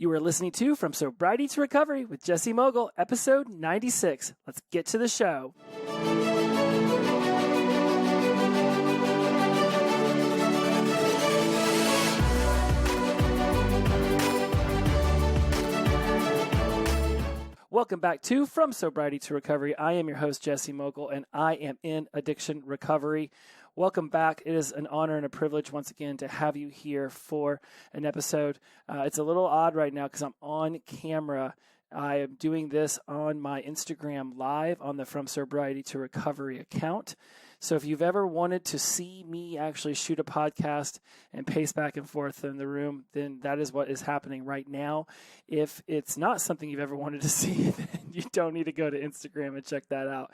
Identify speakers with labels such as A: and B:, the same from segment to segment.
A: You are listening to From Sobriety to Recovery with Jesse Mogul, episode 96. Let's get to the show. Welcome back to From Sobriety to Recovery. I am your host, Jesse Mogul, and I am in addiction recovery. Welcome back. It is an honor and a privilege once again to have you here for an episode. It's a little odd right now because I'm on camera. I am doing this on my Instagram live on the From Sobriety to Recovery account. So if you've ever wanted to see me actually shoot a podcast and pace back and forth in the room, then that is what is happening right now. If it's not something you've ever wanted to see, then you don't need to go to Instagram and check that out.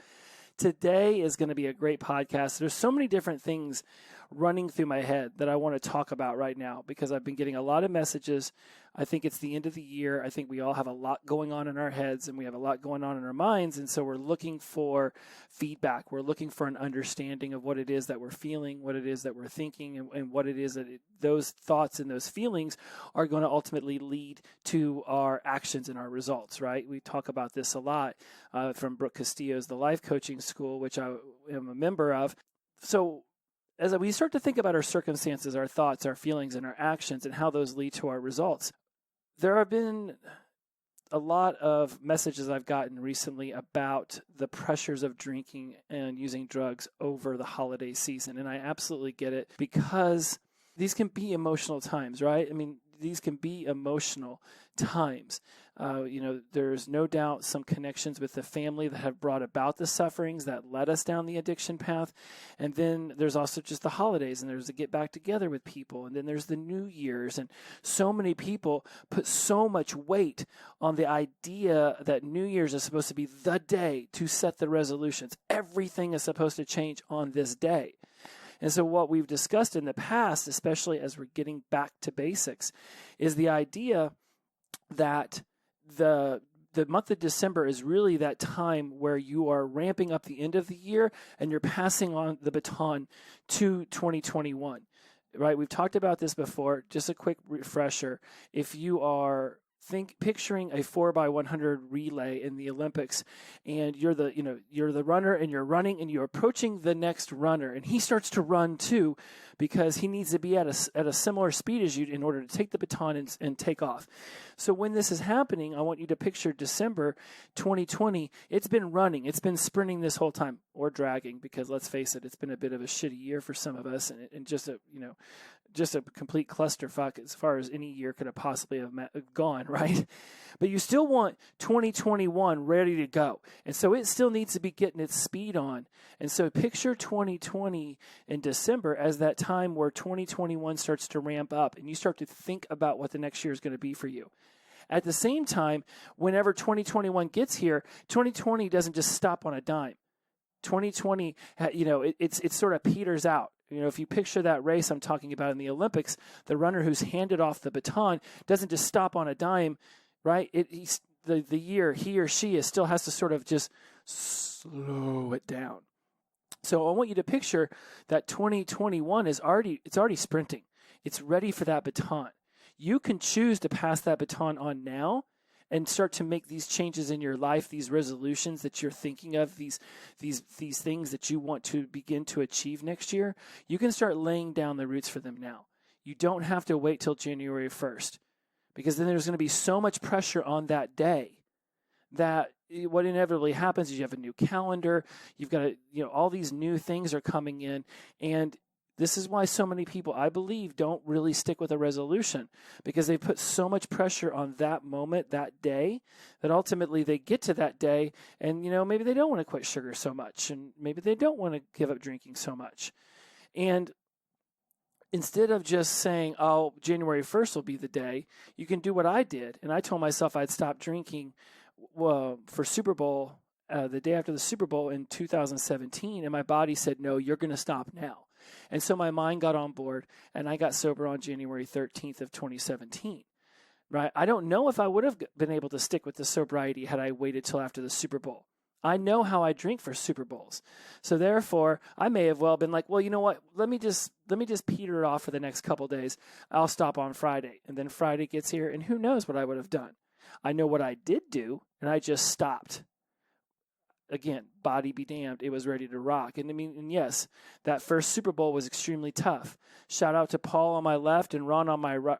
A: Today is going to be a great podcast. There's so many different things running through my head that I want to talk about right now because I've been getting a lot of messages. I think it's the end of the year. I think we all have a lot going on in our heads and we have a lot going on in our minds. And so we're looking for feedback. We're looking for an understanding of what it is that we're feeling, what it is that we're thinking, and what it is that those thoughts and those feelings are going to ultimately lead to our actions and our results, right? We talk about this a lot from Brooke Castillo's The Life Coaching School, which I am a member of. So as we start to think about our circumstances, our thoughts, our feelings, and our actions, and how those lead to our results, there have been a lot of messages I've gotten recently about the pressures of drinking and using drugs over the holiday season. And I absolutely get it because these can be emotional times, right? I mean, these can be emotional times. There's no doubt some connections with the family that have brought about the sufferings that led us down the addiction path. And then there's also just the holidays, and there's the get back together with people. And then there's the New Year's. And so many people put so much weight on the idea that New Year's is supposed to be the day to set the resolutions. Everything is supposed to change on this day. And so what we've discussed in the past, especially as we're getting back to basics, is the idea that the month of December is really that time where you are ramping up the end of the year and you're passing on the baton to 2021, right? We've talked about this before. Just a quick refresher. If you are picturing a 4x100 relay in the Olympics, and you're the runner, and you're running, and you're approaching the next runner, and he starts to run too, because he needs to be at a similar speed as you in order to take the baton and take off. So when this is happening, I want you to picture December 2020. It's been running, it's been sprinting this whole time, or dragging, because let's face it, it's been a bit of a shitty year for some of us, and just a complete clusterfuck as far as any year could have possibly have gone, right? But you still want 2021 ready to go. And so it still needs to be getting its speed on. And so picture 2020 in December as that time where 2021 starts to ramp up and you start to think about what the next year is going to be for you. At the same time, whenever 2021 gets here, 2020 doesn't just stop on a dime. 2020, it sort of peters out. If you picture that race I'm talking about in the Olympics, the runner who's handed off the baton doesn't just stop on a dime, right? The year he or she still has to sort of just slow it down. So I want you to picture that 2021 it's already sprinting. It's ready for that baton. You can choose to pass that baton on now and start to make these changes in your life, these resolutions that you're thinking of, these things that you want to begin to achieve next year. You can start laying down the roots for them now. You don't have to wait till January 1st, because then there's going to be so much pressure on that day that what inevitably happens is you have a new calendar. You've got all these new things are coming in, and this is why so many people, I believe, don't really stick with a resolution, because they put so much pressure on that moment, that day, that ultimately they get to that day and, maybe they don't want to quit sugar so much, and maybe they don't want to give up drinking so much. And instead of just saying, oh, January 1st will be the day, you can do what I did. And I told myself I'd stop drinking for Super Bowl, the day after the Super Bowl in 2017. And my body said, no, you're going to stop now. And so my mind got on board, and I got sober on January 13th of 2017, right? I don't know if I would have been able to stick with the sobriety had I waited till after the Super Bowl. I know how I drink for Super Bowls. So therefore, I may have well been like, well, you know what? Let me just peter it off for the next couple of days. I'll stop on Friday. And then Friday gets here, and who knows what I would have done. I know what I did do, and I just stopped. Again, body be damned, it was ready to rock. And yes, that first Super Bowl was extremely tough. Shout out to Paul on my left and Ron on my right.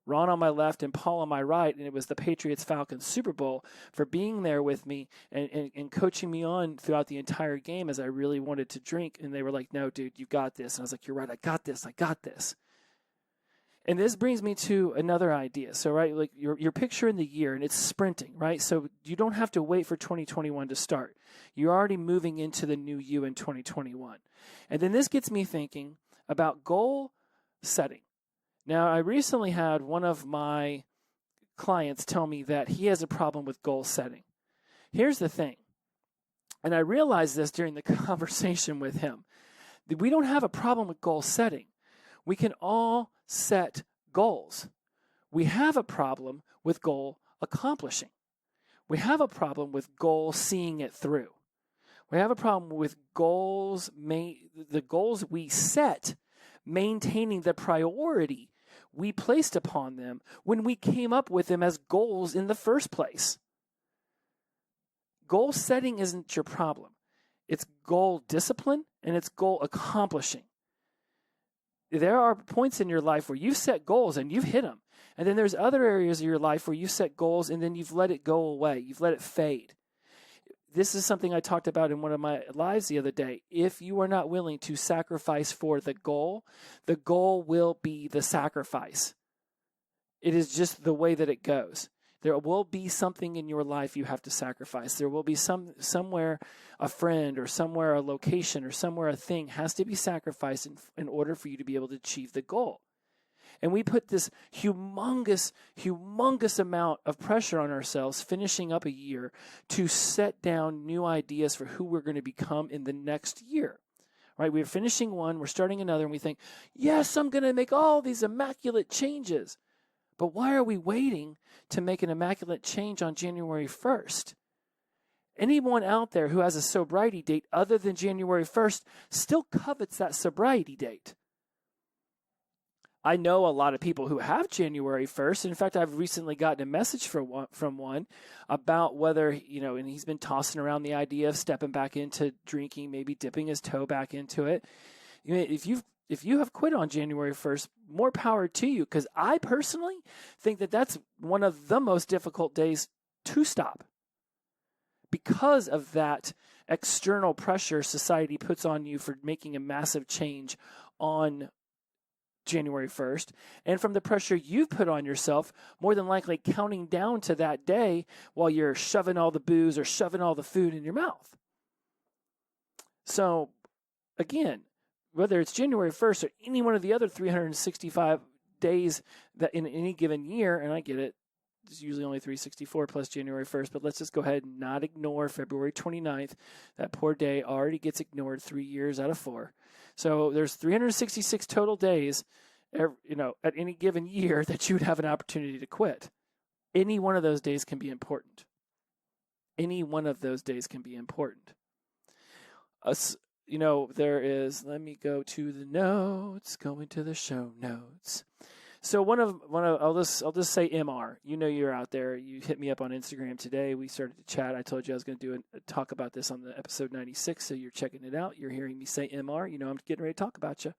A: Ron on my left and Paul on my right, and it was the Patriots-Falcons Super Bowl for being there with me and coaching me on throughout the entire game as I really wanted to drink. And they were like, no, dude, you got this. And I was like, you're right, I got this. And this brings me to another idea. So, right, like you're picturing the year, and it's sprinting, right? So you don't have to wait for 2021 to start. You're already moving into the new you in 2021. And then this gets me thinking about goal setting. Now, I recently had one of my clients tell me that he has a problem with goal setting. Here's the thing, and I realized this during the conversation with him, that we don't have a problem with goal setting. We can all set goals. We have a problem with goal accomplishing. We have a problem with goal seeing it through. We have a problem with goals, the goals we set, maintaining the priority we placed upon them when we came up with them as goals in the first place. Goal setting isn't your problem. It's goal discipline and it's goal accomplishing. There are points in your life where you've set goals and you've hit them. And then there's other areas of your life where you set goals and then you've let it go away. You've let it fade. This is something I talked about in one of my lives the other day. If you are not willing to sacrifice for the goal will be the sacrifice. It is just the way that it goes. There will be something in your life you have to sacrifice. There will be somewhere a friend or somewhere a location or somewhere a thing has to be sacrificed in order for you to be able to achieve the goal. And we put this humongous amount of pressure on ourselves finishing up a year to set down new ideas for who we're going to become in the next year. Right? We're finishing one, we're starting another, and we think, yes, I'm going to make all these immaculate changes. But why are we waiting to make an immaculate change on January 1st? Anyone out there who has a sobriety date other than January 1st still covets that sobriety date. I know a lot of people who have January 1st. In fact, I've recently gotten a message from one about whether, and he's been tossing around the idea of stepping back into drinking, maybe dipping his toe back into it. If you have quit on January 1st, more power to you, because I personally think that that's one of the most difficult days to stop because of that external pressure society puts on you for making a massive change on January 1st, and from the pressure you've put on yourself, more than likely counting down to that day while you're shoving all the booze or shoving all the food in your mouth. So, again, whether it's January 1st or any one of the other 365 days that in any given year, and I get it, it's usually only 364 plus January 1st, but let's just go ahead and not ignore February 29th. That poor day already gets ignored 3 years out of 4. So there's 366 total days, at any given year that you would have an opportunity to quit. Any one of those days can be important. Any one of those days can be important. There is, let me go to the notes, going to the show notes. So I'll just say MR. You're out there. You hit me up on Instagram today. We started to chat. I told you I was going to do a talk about this on the episode 96. So you're checking it out. You're hearing me say MR. I'm getting ready to talk about you.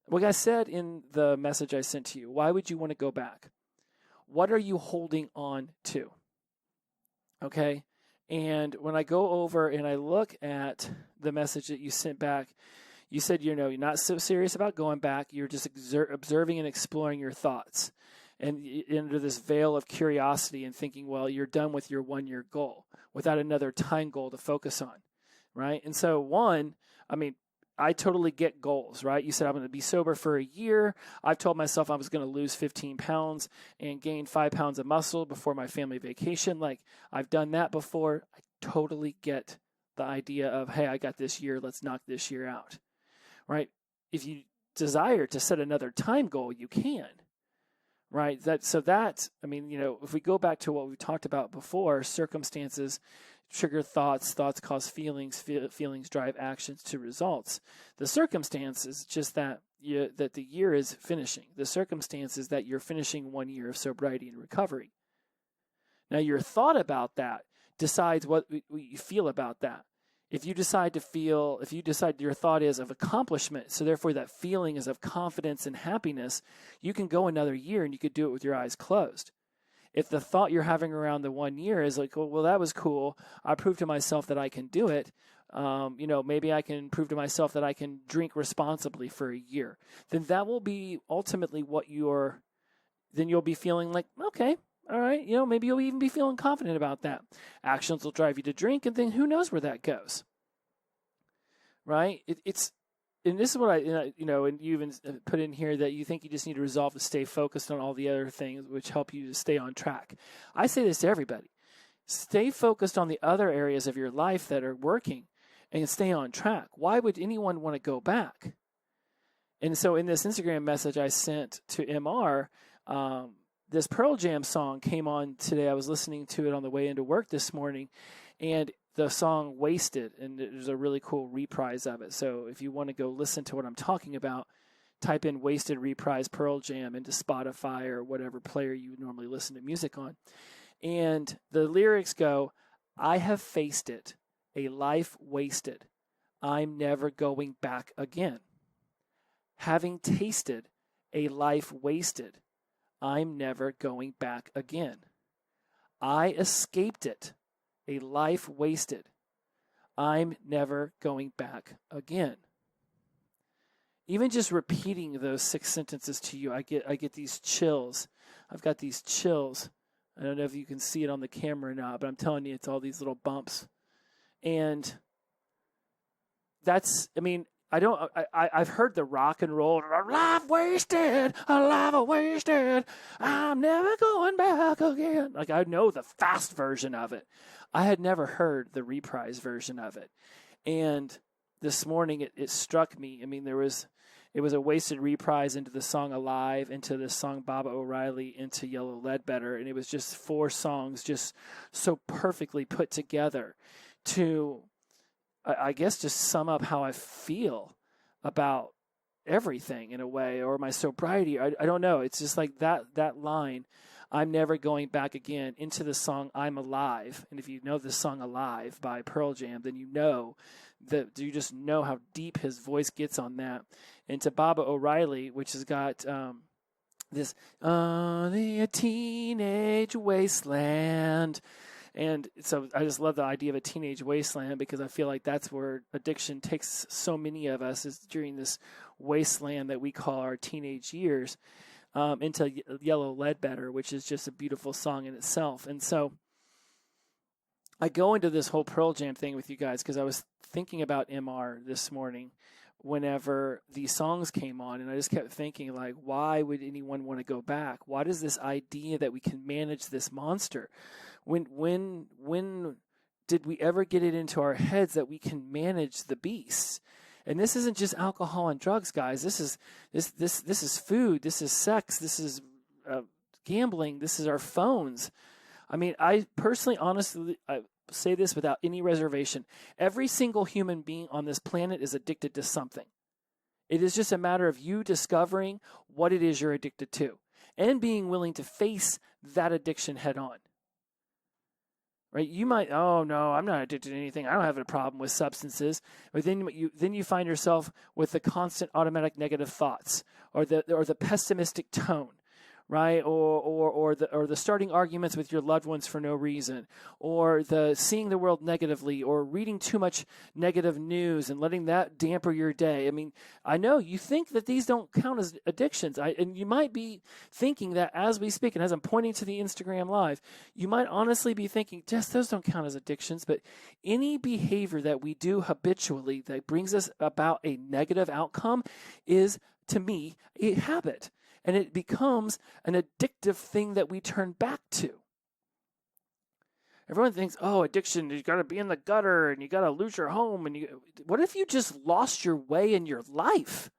A: Like I said in the message I sent to you, why would you want to go back? What are you holding on to? Okay. And when I go over and I look at the message that you sent back, you said, you're not so serious about going back. You're just observing and exploring your thoughts and under this veil of curiosity and thinking, well, you're done with your 1-year goal without another time goal to focus on, right? And so I totally get goals, right? You said I'm going to be sober for a year. I've told myself I was going to lose 15 pounds and gain 5 pounds of muscle before my family vacation. Like, I've done that before. I totally get the idea of, hey, I got this year. Let's knock this year out. Right? If you desire to set another time goal, you can. Right? If we go back to what we talked about before, circumstances, trigger thoughts, thoughts cause feelings, feelings drive actions to results. The circumstance is just that that the year is finishing. The circumstance is that you're finishing 1 year of sobriety and recovery. Now, your thought about that decides what you feel about that. If you decide your thought is of accomplishment, so therefore that feeling is of confidence and happiness, you can go another year and you could do it with your eyes closed. If the thought you're having around the 1 year is like, well, that was cool, I proved to myself that I can do it, maybe I can prove to myself that I can drink responsibly for a year, then that will be ultimately then you'll be feeling like, okay, all right, maybe you'll even be feeling confident about that. Actions will drive you to drink, and then who knows where that goes, right? And this is what and you even put in here that you think you just need to resolve to stay focused on all the other things which help you to stay on track. I say this to everybody. Stay focused on the other areas of your life that are working and stay on track. Why would anyone want to go back? And so in this Instagram message I sent to MR, this Pearl Jam song came on today. I was listening to it on the way into work this morning, and the song Wasted, and there's a really cool reprise of it. So if you want to go listen to what I'm talking about, type in Wasted Reprise Pearl Jam into Spotify or whatever player you normally listen to music on. And the lyrics go, I have faced it, a life wasted. I'm never going back again. Having tasted a life wasted, I'm never going back again. I escaped it, a life wasted. I'm never going back again. Even just repeating those 6 sentences to you, I get these chills. I've got these chills. I don't know if you can see it on the camera or not, but I'm telling you, it's all these little bumps. And I've heard the rock and roll, a life wasted, I'm never going back again. Like, I know the fast version of it. I had never heard the reprise version of it. And this morning it struck me. I mean, it was a wasted reprise into the song Alive, into the song Baba O'Reilly, into Yellow Ledbetter. And it was just 4 songs just so perfectly put together to, I guess, just sum up how I feel about everything in a way, or my sobriety. I don't know. It's just like that line, I'm never going back again, into the song I'm Alive. And if you know the song Alive by Pearl Jam, then you just know how deep his voice gets on that. And to Baba O'Reilly, which has got this, a teenage wasteland. And so I just love the idea of a teenage wasteland, because I feel like that's where addiction takes so many of us, is during this wasteland that we call our teenage years, into Yellow Ledbetter, which is just a beautiful song in itself. And so I go into this whole Pearl Jam thing with you guys because I was thinking about MR this morning whenever these songs came on, and I just kept thinking, like, why would anyone want to go back? Why does this idea that we can manage this monster? When did we ever get it into our heads that we can manage the beast? And this isn't just alcohol and drugs, guys. This is food. This is sex. This is gambling. This is our phones. I mean, I personally, honestly, I say this without any reservation. Every single human being on this planet is addicted to something. It is just a matter of you discovering what it is you're addicted to and being willing to face that addiction head on. Right? You might, oh no, I'm not addicted to anything. I don't have a problem with substances. But then you find yourself with the constant automatic negative thoughts, or the pessimistic tone, right? Or the starting arguments with your loved ones for no reason, or the seeing the world negatively, or reading too much negative news and letting that damper your day. I mean, I know you think that these don't count as addictions, and you might be thinking that as we speak, and as I'm pointing to the Instagram Live, you might honestly be thinking, just those don't count as addictions. But any behavior that we do habitually that brings us about a negative outcome is, to me, a habit. And it becomes an addictive thing that we turn back to. Everyone thinks, oh, addiction, you got to be in the gutter and you got to lose your home. And what if you just lost your way in your life?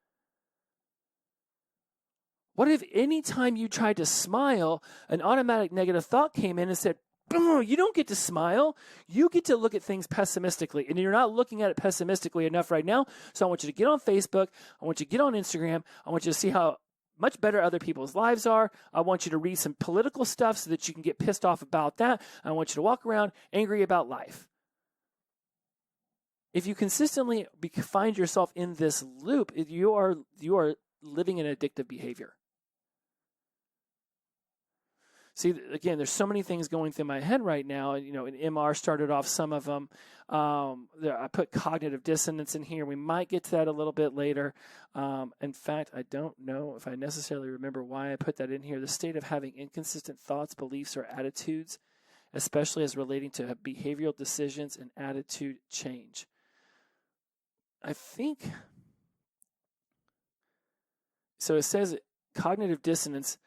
A: What if any time you tried to smile, an automatic negative thought came in and said, You don't get to smile. You get to look at things pessimistically, and you're not looking at it pessimistically enough right now. So I want you to get on Facebook. I want you to get on Instagram. I want you to see how much better other people's lives are. I want you to read some political stuff so that you can get pissed off about that. I want you to walk around angry about life. If you consistently find yourself in this loop, you are living an addictive behavior. See, again, there's so many things going through my head right now. And MR started off some of them. I put cognitive dissonance in here. We might get to that a little bit later. In fact, I don't know if I necessarily remember why I put that in here. The state of having inconsistent thoughts, beliefs, or attitudes, especially as relating to behavioral decisions and attitude change. I think, so it says cognitive dissonance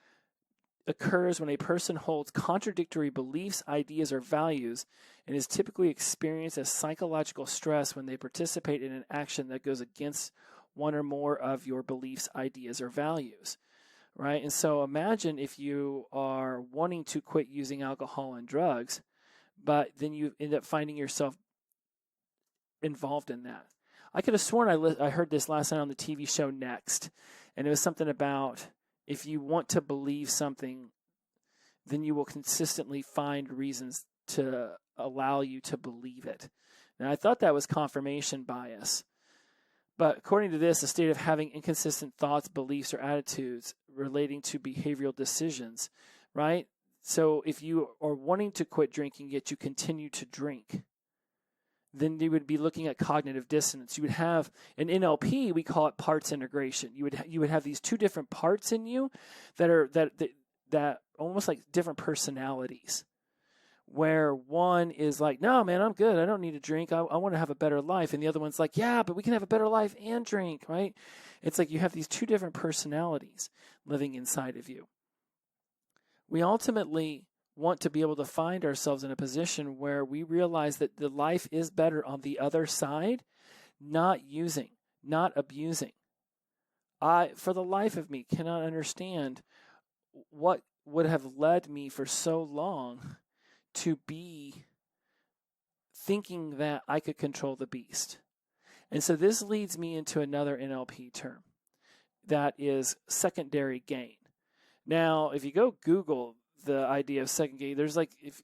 A: occurs when a person holds contradictory beliefs, ideas, or values and is typically experienced as psychological stress when they participate in an action that goes against one or more of your beliefs, ideas, or values, right? And so imagine if you are wanting to quit using alcohol and drugs, but then you end up finding yourself involved in that. I could have sworn I heard this last night on the TV show Next, and it was something about if you want to believe something, then you will consistently find reasons to allow you to believe it. Now, I thought that was confirmation bias. But according to this, a state of having inconsistent thoughts, beliefs, or attitudes relating to behavioral decisions, right? So if you are wanting to quit drinking, yet you continue to drink, then you would be looking at cognitive dissonance. You would have, in NLP, we call it parts integration. You would have these two different parts in you that almost like different personalities, where one is like, no, man, I'm good. I don't need to drink. I want to have a better life. And the other one's like, yeah, but we can have a better life and drink, right? It's like you have these two different personalities living inside of you. We ultimately want to be able to find ourselves in a position where we realize that the life is better on the other side, not using, not abusing. I, for the life of me, cannot understand what would have led me for so long to be thinking that I could control the beast. And so this leads me into another NLP term that is secondary gain. Now, if you go Google the idea of second gain, there's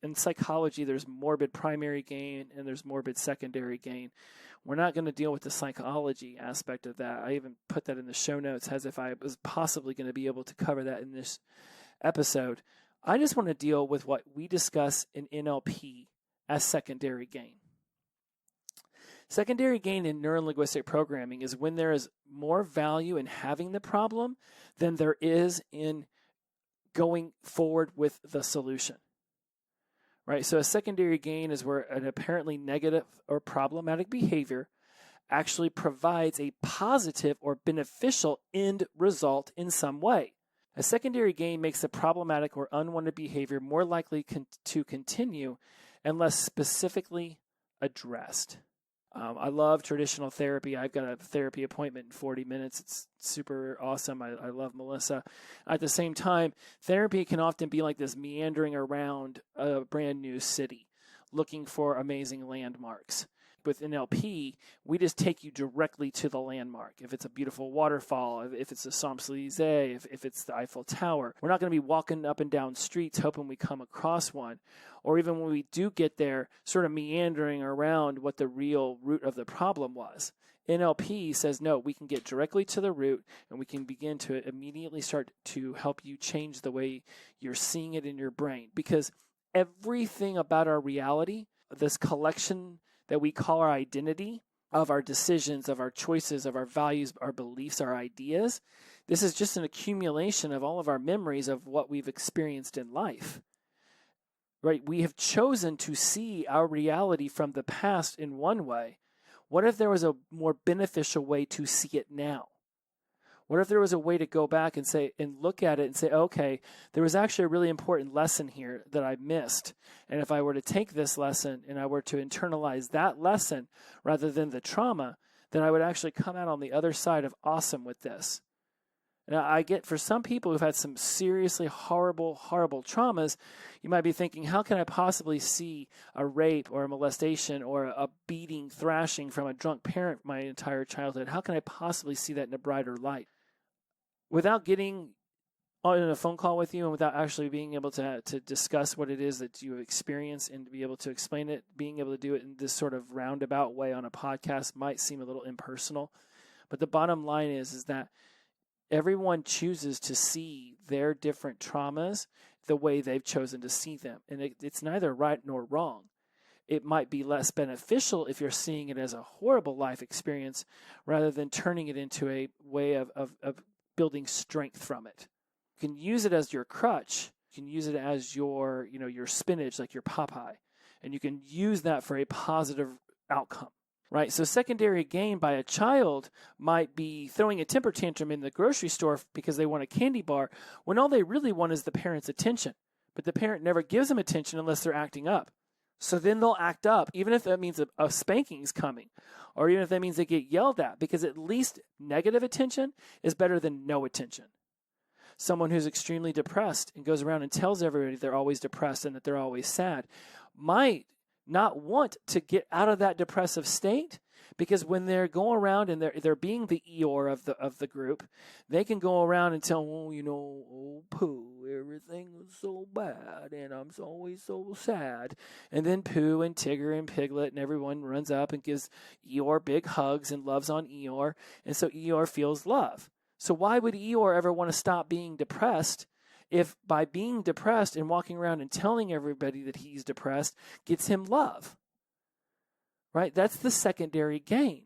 A: in psychology, there's morbid primary gain and there's morbid secondary gain. We're not going to deal with the psychology aspect of that. I even put that in the show notes as if I was possibly going to be able to cover that in this episode. I just want to deal with what we discuss in NLP as secondary gain. Secondary gain in neurolinguistic programming is when there is more value in having the problem than there is in going forward with the solution, right? So a secondary gain is where an apparently negative or problematic behavior actually provides a positive or beneficial end result in some way. A secondary gain makes the problematic or unwanted behavior more likely to continue unless specifically addressed. I love traditional therapy. I've got a therapy appointment in 40 minutes. It's super awesome. I love Melissa. At the same time, therapy can often be like this meandering around a brand new city, looking for amazing landmarks. With NLP, we just take you directly to the landmark. If it's a beautiful waterfall, if it's the Champs-Élysées, if it's the Eiffel Tower, we're not going to be walking up and down streets hoping we come across one. Or even when we do get there, sort of meandering around what the real root of the problem was. NLP says, no, we can get directly to the root and we can begin to immediately start to help you change the way you're seeing it in your brain. Because everything about our reality, this collection that we call our identity, of our decisions, of our choices, of our values, our beliefs, our ideas, this is just an accumulation of all of our memories of what we've experienced in life. Right? We have chosen to see our reality from the past in one way. What if there was a more beneficial way to see it now? What if there was a way to go back and say, and look at it and say, okay, there was actually a really important lesson here that I missed. And if I were to take this lesson and I were to internalize that lesson rather than the trauma, then I would actually come out on the other side of awesome with this. And I get for some people who've had some seriously horrible traumas, you might be thinking, how can I possibly see a rape or a molestation or a beating, thrashing from a drunk parent my entire childhood? How can I possibly see that in a brighter light? Without getting on a phone call with you and without actually being able to discuss what it is that you experience and to be able to explain it, being able to do it in this sort of roundabout way on a podcast might seem a little impersonal. But the bottom line is that everyone chooses to see their different traumas the way they've chosen to see them. And it's neither right nor wrong. It might be less beneficial if you're seeing it as a horrible life experience rather than turning it into a way of building strength from it. You can use it as your crutch. You can use it as your spinach, like your Popeye. And you can use that for a positive outcome. Right, so secondary gain by a child might be throwing a temper tantrum in the grocery store because they want a candy bar when all they really want is the parent's attention. But the parent never gives them attention unless they're acting up. So then they'll act up, even if that means a spanking is coming, or even if that means they get yelled at, because at least negative attention is better than no attention. Someone who's extremely depressed and goes around and tells everybody they're always depressed and that they're always sad might not want to get out of that depressive state, because when they're going around and they're being the Eeyore of the group, they can go around and tell, Pooh, everything was so bad and I'm always so sad. And then Pooh and Tigger and Piglet and everyone runs up and gives Eeyore big hugs and loves on Eeyore. And so Eeyore feels love. So why would Eeyore ever want to stop being depressed if by being depressed and walking around and telling everybody that he's depressed gets him love? Right? That's the secondary gain.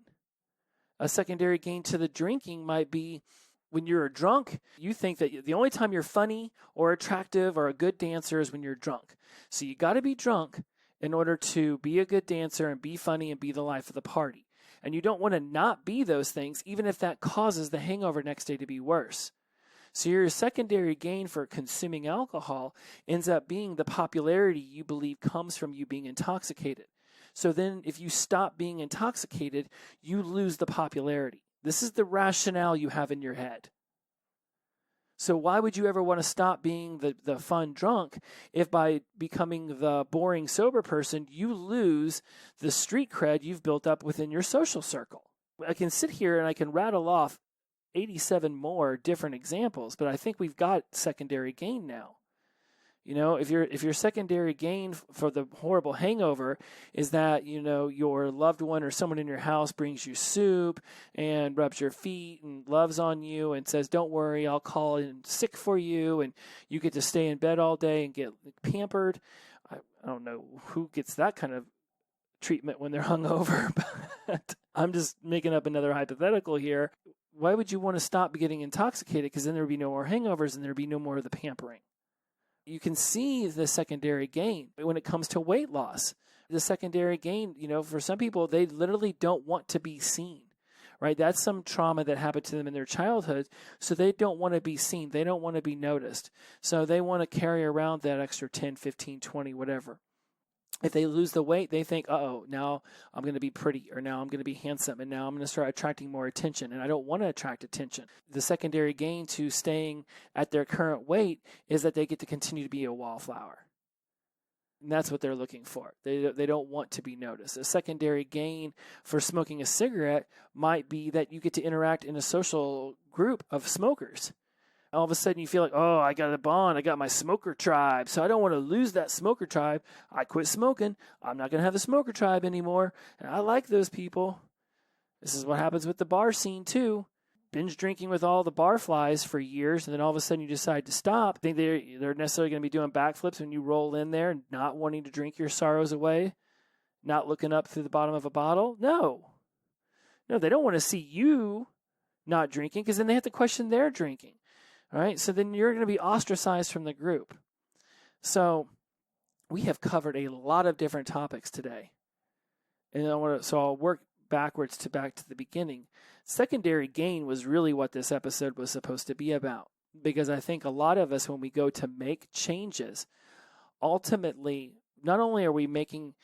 A: A secondary gain to the drinking might be when you're a drunk, you think that the only time you're funny or attractive or a good dancer is when you're drunk. So you got to be drunk in order to be a good dancer and be funny and be the life of the party. And you don't want to not be those things, even if that causes the hangover next day to be worse. So your secondary gain for consuming alcohol ends up being the popularity you believe comes from you being intoxicated. So then if you stop being intoxicated, you lose the popularity. This is the rationale you have in your head. So why would you ever want to stop being the fun drunk if by becoming the boring sober person, you lose the street cred you've built up within your social circle? I can sit here and I can rattle off 87 more different examples, but I think we've got secondary gain now. If your secondary gain for the horrible hangover is that, your loved one or someone in your house brings you soup and rubs your feet and loves on you and says, don't worry, I'll call in sick for you, and you get to stay in bed all day and get pampered. I don't know who gets that kind of treatment when they're hungover, but I'm just making up another hypothetical here. Why would you want to stop getting intoxicated? Because then there would be no more hangovers and there would be no more of the pampering. You can see the secondary gain when it comes to weight loss. The secondary gain, for some people, they literally don't want to be seen, right? That's some trauma that happened to them in their childhood, so they don't want to be seen. They don't want to be noticed. So they want to carry around that extra 10, 15, 20, whatever. If they lose the weight, they think, now I'm going to be pretty, or now I'm going to be handsome, and now I'm going to start attracting more attention, and I don't want to attract attention. The secondary gain to staying at their current weight is that they get to continue to be a wallflower. And that's what they're looking for. They don't want to be noticed. A secondary gain for smoking a cigarette might be that you get to interact in a social group of smokers. All of a sudden you feel like, I got a bond. I got my smoker tribe. So I don't want to lose that smoker tribe. I quit smoking. I'm not going to have a smoker tribe anymore. And I like those people. This is what happens with the bar scene too. Binge drinking with all the bar flies for years, and then all of a sudden you decide to stop. Think they're necessarily going to be doing backflips when you roll in there and not wanting to drink your sorrows away, not looking up through the bottom of a bottle? No, they don't want to see you not drinking, because then they have to question their drinking. All right, so then you're going to be ostracized from the group. So we have covered a lot of different topics today, and I'll work backwards back to the beginning. Secondary gain was really what this episode was supposed to be about, because I think a lot of us, when we go to make changes, ultimately, not only are we making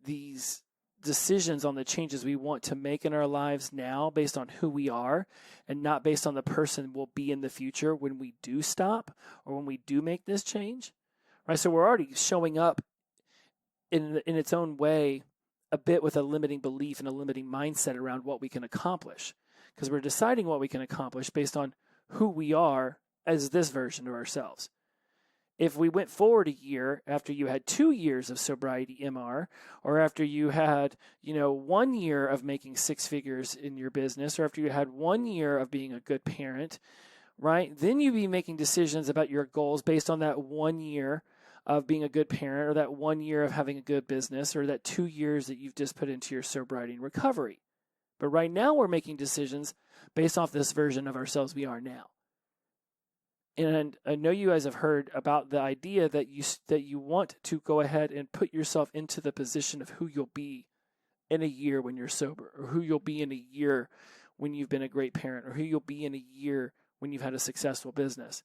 A: these decisions on the changes we want to make in our lives now based on who we are and not based on the person we'll be in the future when we do stop or when we do make this change, right? So we're already showing up in its own way a bit with a limiting belief and a limiting mindset around what we can accomplish, because we're deciding what we can accomplish based on who we are as this version of ourselves. If we went forward a year after you had 2 years of sobriety MR, or after you had, 1 year of making 6 figures in your business, or after you had 1 year of being a good parent, right? Then you'd be making decisions about your goals based on that 1 year of being a good parent, or that 1 year of having a good business, or that 2 years that you've just put into your sobriety and recovery. But right now we're making decisions based off this version of ourselves we are now. And I know you guys have heard about the idea that you want to go ahead and put yourself into the position of who you'll be in a year when you're sober, or who you'll be in a year when you've been a great parent, or who you'll be in a year when you've had a successful business.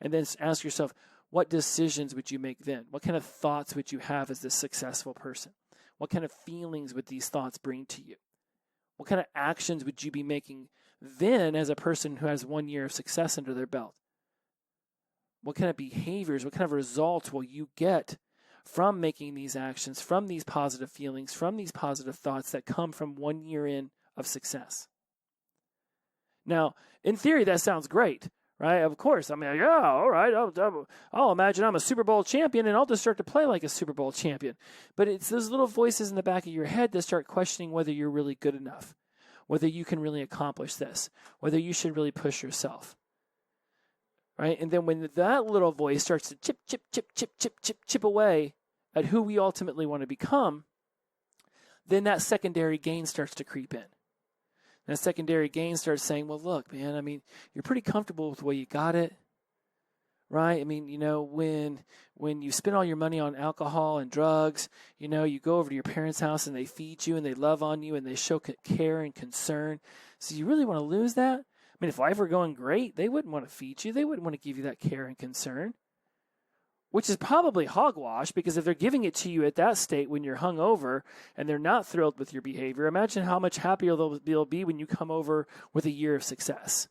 A: And then ask yourself, what decisions would you make then? What kind of thoughts would you have as this successful person? What kind of feelings would these thoughts bring to you? What kind of actions would you be making then as a person who has 1 year of success under their belt? What kind of behaviors, what kind of results will you get from making these actions, from these positive feelings, from these positive thoughts that come from 1 year in of success? Now, in theory, that sounds great, right? Of course. I mean, yeah, all right. I'll imagine I'm a Super Bowl champion and I'll just start to play like a Super Bowl champion. But it's those little voices in the back of your head that start questioning whether you're really good enough, whether you can really accomplish this, whether you should really push yourself. Right? And then when that little voice starts to chip away at who we ultimately want to become, then that secondary gain starts to creep in. And that secondary gain starts saying, well, look, man, I mean, you're pretty comfortable with the way you got it, right? I mean, when you spend all your money on alcohol and drugs, you go over to your parents' house and they feed you and they love on you and they show care and concern. So you really want to lose that? I mean, if life were going great, they wouldn't want to feed you. They wouldn't want to give you that care and concern, which is probably hogwash, because if they're giving it to you at that state when you're hungover and they're not thrilled with your behavior, imagine how much happier they'll be when you come over with a year of success,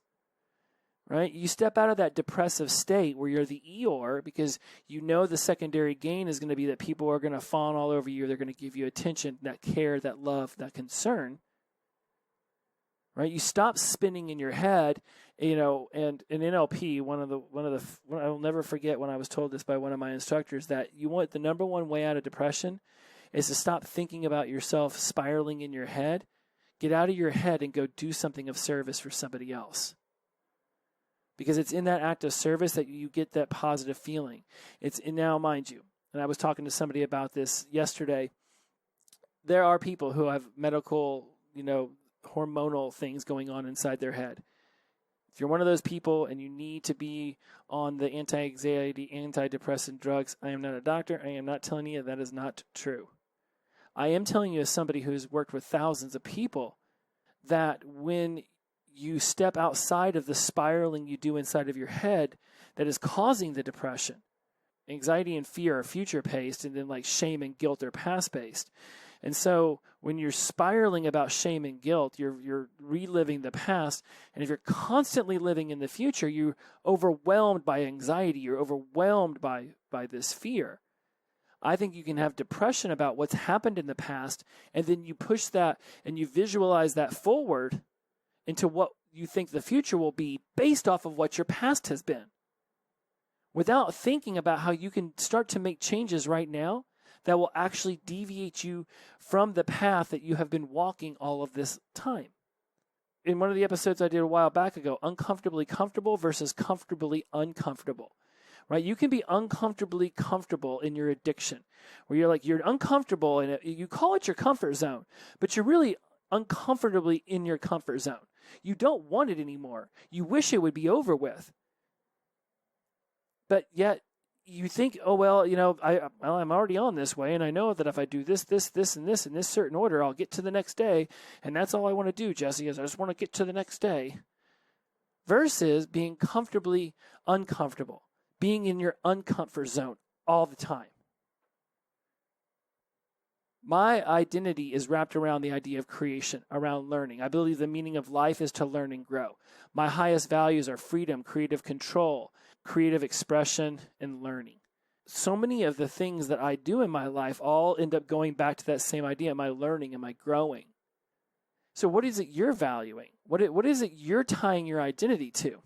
A: right? You step out of that depressive state where you're the Eeyore because the secondary gain is going to be that people are going to fawn all over you. They're going to give you attention, that care, that love, that concern. Right, you stop spinning in your head, and in NLP, I'll never forget when I was told this by one of my instructors, that the number one way out of depression is to stop thinking about yourself spiraling in your head. Get out of your head and go do something of service for somebody else. Because it's in that act of service that you get that positive feeling. Now, mind you, and I was talking to somebody about this yesterday, there are people who have medical, hormonal things going on inside their head. If you're one of those people and you need to be on the anti-anxiety, antidepressant drugs, I am not a doctor. I am not telling you that is not true. I am telling you, as somebody who's worked with thousands of people, that when you step outside of the spiraling you do inside of your head that is causing the depression, anxiety and fear are future-paced, and then like shame and guilt are past-based. And so when you're spiraling about shame and guilt, you're reliving the past. And if you're constantly living in the future, you're overwhelmed by anxiety. You're overwhelmed by this fear. I think you can have depression about what's happened in the past, and then you push that and you visualize that forward into what you think the future will be based off of what your past has been, without thinking about how you can start to make changes right now that will actually deviate you from the path that you have been walking all of this time. In one of the episodes I did a while back ago, uncomfortably comfortable versus comfortably uncomfortable, right? You can be uncomfortably comfortable in your addiction, where you're uncomfortable and you call it your comfort zone, but you're really uncomfortably in your comfort zone. You don't want it anymore. You wish it would be over with. But yet, you think, oh, well, I'm already on this way, and I know that if I do this, and this in this certain order, I'll get to the next day, and that's all I want to do, Jesse, is I just want to get to the next day. Versus being comfortably uncomfortable, being in your uncomfort zone all the time. My identity is wrapped around the idea of creation, around learning. I believe the meaning of life is to learn and grow. My highest values are freedom, creative control, creative expression, and learning. So many of the things that I do in my life all end up going back to that same idea. Am I learning? Am I growing? So what is it you're valuing? What is it you're tying your identity to?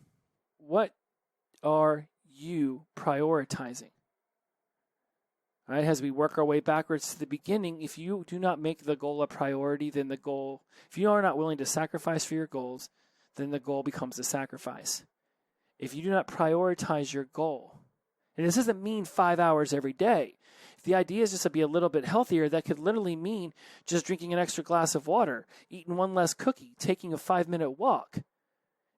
A: What are you prioritizing? All right, as we work our way backwards to the beginning, if you do not make the goal a priority, then if you are not willing to sacrifice for your goals, then the goal becomes a sacrifice. If you do not prioritize your goal, and this doesn't mean 5 hours every day. If the idea is just to be a little bit healthier, that could literally mean just drinking an extra glass of water, eating one less cookie, taking a 5-minute walk.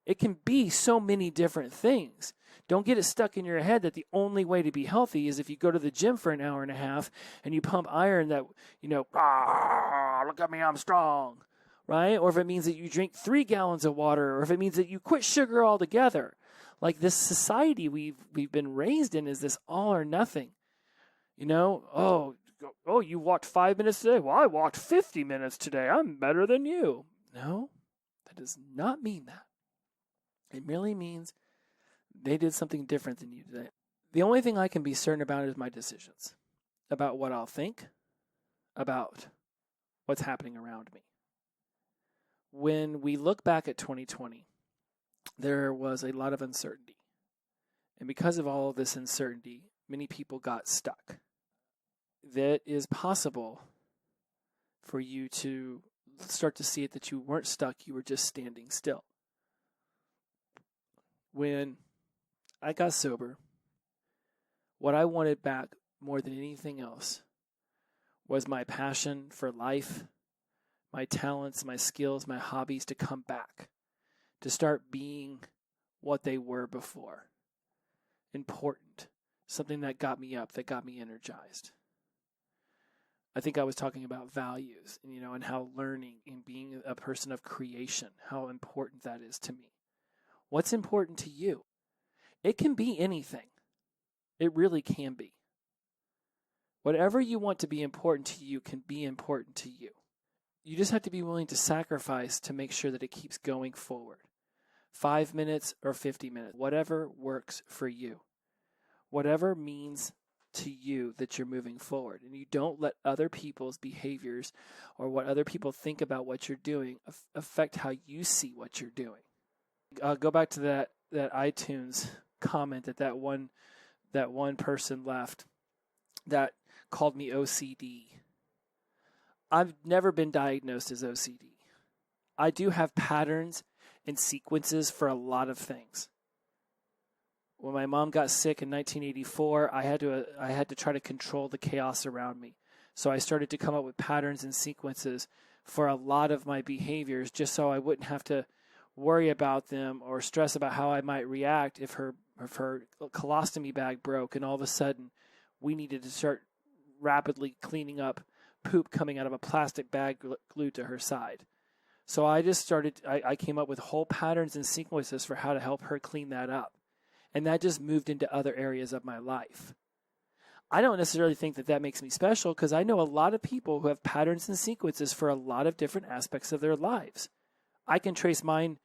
A: It can be so many different things. Don't get it stuck in your head that the only way to be healthy is if you go to the gym for an hour and a half and you pump iron that, look at me, I'm strong, right? Or if it means that you drink 3 gallons of water, or if it means that you quit sugar altogether. Like this society we've been raised in is this all or nothing. You walked 5 minutes today. Well, I walked 50 minutes today. I'm better than you. No, that does not mean that. It merely means they did something different than you today. The only thing I can be certain about is my decisions, about what I'll think, about what's happening around me. When we look back at 2020, there was a lot of uncertainty. And because of all of this uncertainty, many people got stuck. That is possible for you to start to see it that you weren't stuck, you were just standing still. When I got sober, what I wanted back more than anything else was my passion for life, my talents, my skills, my hobbies to come back, to start being what they were before. Important. Something that got me up, that got me energized. I think I was talking about values, and how learning and being a person of creation, how important that is to me. What's important to you? It can be anything. It really can be. Whatever you want to be important to you can be important to you. You just have to be willing to sacrifice to make sure that it keeps going forward. 5 minutes or 50 minutes, whatever works for you. Whatever means to you that you're moving forward. And you don't let other people's behaviors or what other people think about what you're doing affect how you see what you're doing. I'll go back to that iTunes comment that one person left that called me OCD. I've never been diagnosed as OCD. I do have patterns and sequences for a lot of things. When my mom got sick in 1984, I had to try to control the chaos around me. So I started to come up with patterns and sequences for a lot of my behaviors just so I wouldn't have to worry about them or stress about how I might react if her colostomy bag broke and all of a sudden we needed to start rapidly cleaning up poop coming out of a plastic bag glued to her side. So I came up with whole patterns and sequences for how to help her clean that up. And that just moved into other areas of my life. I don't necessarily think that makes me special because I know a lot of people who have patterns and sequences for a lot of different aspects of their lives. I can trace mine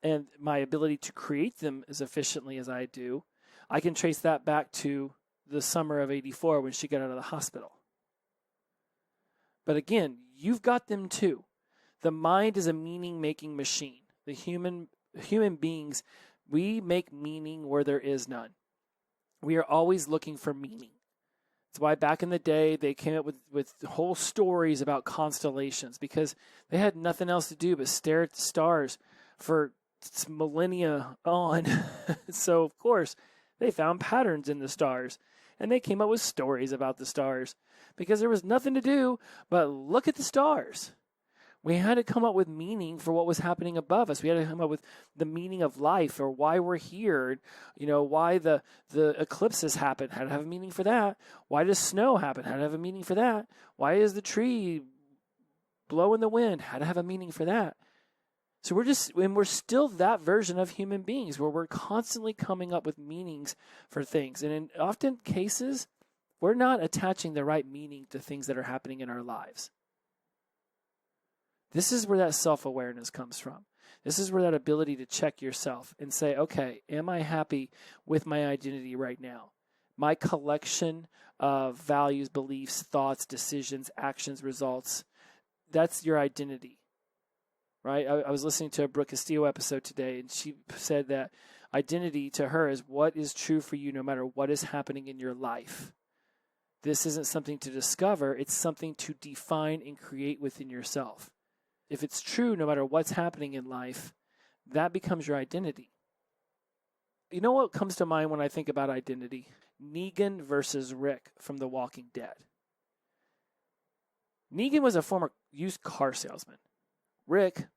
A: and my ability to create them as efficiently as I do. I can trace that back to the summer of '84 when she got out of the hospital. But again, you've got them too. The mind is a meaning-making machine. The human beings, we make meaning where there is none. We are always looking for meaning. That's why back in the day, they came up with whole stories about constellations because they had nothing else to do but stare at the stars for millennia on. So, of course, they found patterns in the stars. And they came up with stories about the stars because there was nothing to do but look at the stars. We had to come up with meaning for what was happening above us. We had to come up with the meaning of life or why we're here, why the eclipses happen, had to have a meaning for that. Why does snow happen? Had to have a meaning for that. Why is the tree blow in the wind? Had to have a meaning for that. So we're still that version of human beings where we're constantly coming up with meanings for things. And in often cases, we're not attaching the right meaning to things that are happening in our lives. This is where that self-awareness comes from. This is where that ability to check yourself and say, okay, am I happy with my identity right now? My collection of values, beliefs, thoughts, decisions, actions, results, that's your identity, right? I was listening to a Brooke Castillo episode today, and she said that identity to her is what is true for you no matter what is happening in your life. This isn't something to discover, it's something to define and create within yourself. If it's true no matter what's happening in life, that becomes your identity. You know what comes to mind when I think about identity? Negan versus Rick from The Walking Dead. Negan was a former used car salesman. Rick